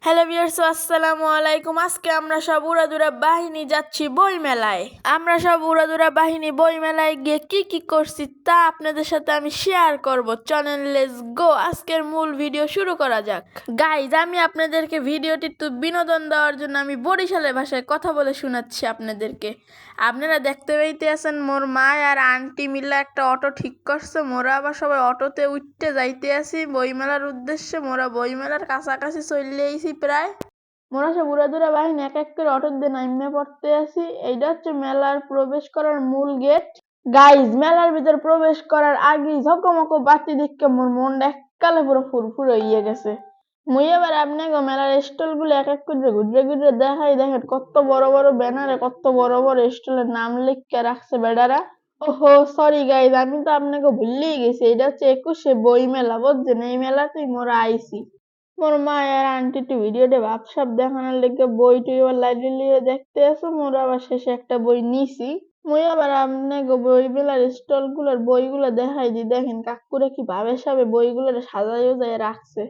Hello viewers, আসসালামু আলাইকুম। আজকে আমরা সব উড়াদুরা বাহিনী যাচ্ছি বই মেলায়। আমরা সব উড়াদুরা বাহিনী বই মেলায় গিয়ে কি কি করছি তা আপনাদের সাথে আমি শেয়ার করব। চলেন লেটস গো, আজকের মূল ভিডিও শুরু করা যাক। গাইজ, আমি আপনাদেরকে ভিডিওটি একটু বিনোদন দেওয়ার জন্য আমি বরিশালের ভাষায় কথা বলে শোনাচ্ছি আপনাদেরকে। আপনারা দেখতে পাইতে আছেন মোর মা আর আন্টি মিলে একটা অটো ঠিক করছে। মোরা আবার সবাই অটোতে উঠতে যাইতে আসি বইমেলার উদ্দেশ্যে। মোরা বইমেলার কাছাকাছি চলে আইছি প্রায়। মোরা সব উড়াদুরা বাহিনী এক এক করে অটোর দিয়ে নাইমে পড়তে আসি। এইটা হচ্ছে মেলার প্রবেশ করার মূল গেট। গাইজ, মেলার ভিতর প্রবেশ করার আগেই ঝকমকো বাতি দেখে মোর মনটা এককালে পুরো ফুরফুর হইয়া গেছে। মুই এবার আপনাকে মেলার স্টল গুলো এক এক করে ঘুরে ঘুরে দেখাই। দেখেন কত বড় বড় ব্যানারে কত বড় বড় স্টলের নাম লিখে রাখছে বেডারা। ওহো সরি গাইজ, আমি তো আপনাকে ভুললেই গেছি। এটা হচ্ছে 21শে বই মেলা, বুঝছেন? এই মেলাতেই মোরা আইছি। মোর মা আর আন্টি টু ভিডিওতে ভাবসাব দেখানোর লেগে বই টুই আবার লাইব্রেরি দেখতে আসো। মোরা আবার শেষে একটা বই নিছি। মুই আবার আপনাকে বই মেলার স্টল গুলোর বইগুলো দেখাই দি। দেখেন কাকুরা কি ভাবে সাবে বইগুলো সাজাই উজাই রাখছে।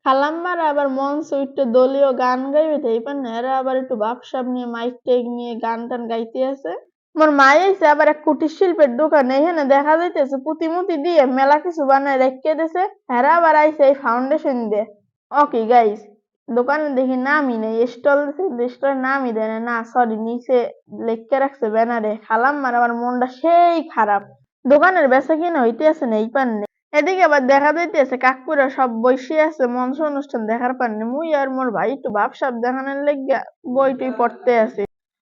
খালাম্মারা আবার মঞ্চে উঠতে দলীয় গান গাইবে, তাই পান না, এরা আবার একটু ভাবসাব নিয়ে মাইক টাইক নিয়ে গান টান গাইতে আছে। মোর মা আইছে আবার এক কুটির শিল্পের দোকানে। এখানে দেখা যাইতেছে পুঁতিমুতি দিয়ে মেলা কিছু বানায় রেখে দিছে। হেরা আবার আইছে এই ফাউন্ডেশন দিয়ে। ওকে গাইস, দোকানে দেখি নামই নেই, স্টল স্টলের নামই দেয় না। সরি, নিচে লেখকে রাখছে ব্যানারে। খালাম্মার আবার মনটা সেই খারাপ। দোকানের বেচা কিনা হইতে আছে না এই পান্নে। এদিকে আবার দেখা যাইতেছে কাকুরা সব বসে আছে মঞ্চ অনুষ্ঠান দেখার পান্নে। মুই আর মোর ভাই একটু ভাবসাব দেখানোর লেগে বই টই পড়তে আছে।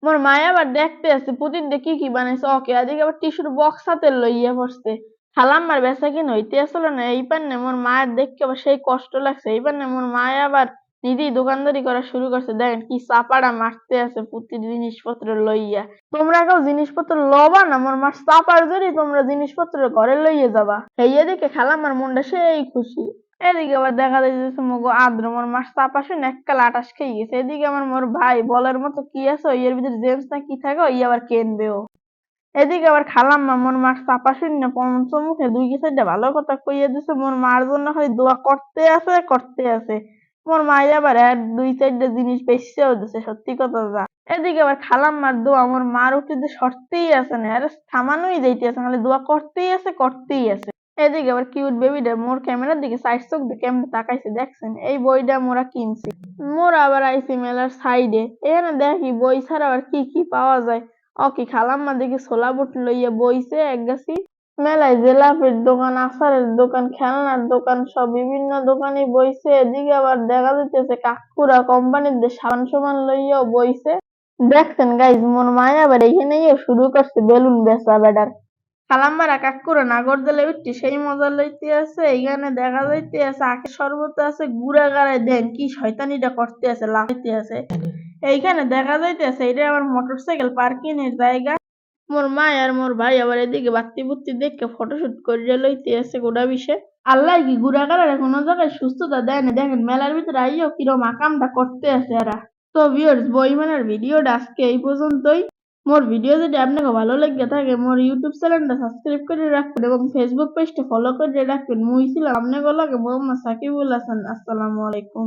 মোর মায় আবার দেখতে আছে পুতিন দিয়ে কি কি বানাইছে। ওকে, এদিকে আবার টিস্যুর বক্স হাতে লইয়া পড়ছে। খালাম্মার বেচা কিনা হইতে আসলো না এই পান্নে। মোর মায়ের দেখতে আবার সেই কষ্ট লাগছে। এই পান্নে মোর মায় আবার নিজেই দোকানদারি করা শুরু করছে। দেখেন কি চাপাড়া মারতে আছে প্রতি জিনিসপত্র লইয়া। তোমরা কেউ জিনিসপত্র লবা না, মোর মার চাপার জন্য তোমরা জিনিসপত্র ঘরে লইয়ে যাবা। এই এদিকে খালাম্মার মনটা সেই খুশি। এদিকে আবার দেখা যাইতেছে মগো আদ্র মোর মাস চাপা শুনে এককাল আটাশ খেয়ে গেছে। এদিকে আমার মোর ভাই বলার মতো কি আছে, এর ভিতরে জেমস না কি থাকে ওই আবার কেনবেও। এদিকে আবার খালাম্মা মোর মার চাপা শূন্য পঞ্চমুখে দুই সাইডে ভালো কথা কইয়া দিছে। মোর মার জন্য খালি দোয়া করতে আছে করতে আছে। মোর মাই আবার দুই চারটা জিনিস বেচছেও দিছে, সত্যি কথা যা। এদিকে আবার খালাম্মার দোয়া মোর মার উঠে সরতেই আছে না, আরে থামানোই যাইতে আছে, খালি দোয়া করতেই আছে করতেই আছে। এদিকে আবার কিউট বেবিটা মোর ক্যামেরার দিকে সাইড চোখ দিয়ে কেমন তাকাইছে দেখছেন। এই বইটা মোরা কিনছি। মোরা আবার আইছি মেলার সাইডে। এখানে দেখি বই ছাড়া আবার কি কি পাওয়া যায়। ওকে, খালাম্মা দেখি ছোলা বুট লইয়া বইছে এক গাছি। মেলায় জিলাপির দোকান, আচারের দোকান, খেলনার দোকান, সব বিভিন্ন দোকানই বইছে। এদিকে আবার দেখা যাইতেছে কাকুরা কোম্পানির সাবান সাবান লইয়াও বইছে। দেখছেন গাইজ, মোর মায়া আবার এইখানেই শুরু করছে বেলুন বেচা বেডার। খালাম্মারা কাকুরা নাগরদোলায় উঠছে সেই মজা লইতে আছে। এইখানে দেখা যাইতে আছে আখের শরবত আছে, গুড়া গাড়ায় দেন কি শয়তানিটা করতে আছে, লাগাইতে আছে। এইখানে দেখা যাইতেছে এটা আমার মোটরসাইকেল পার্কিং এর জায়গা। মোর মা আর মোর ভাই আবার এদিকে বাত্তি বুত্তি দেখে ফটোশুট করে লইতে আছে গোটা বিষে। আল্লাহ কি গুড়া গাড়ারে কোনো জায়গায় সুস্থতা দেয় না। দেখেন মেলার ভিতরে আইও কিরম আকামটা করতে আছে এরা। তো ভিউয়ার্স, বই মেলার ভিডিওটা আজকে এই পর্যন্তই। মোর ভিডিও যদি আপনাকে ভালো লেগে থাকে মোর ইউটিউব চ্যানেলটা সাবস্ক্রাইব করে রাখবেন এবং ফেসবুক পেজটা ফলো করে রাখবেন। মুই ছিলাম আপনাকে লাগে মোহাম্মদ সাকিবুল হাসান। আসসালামু আলাইকুম।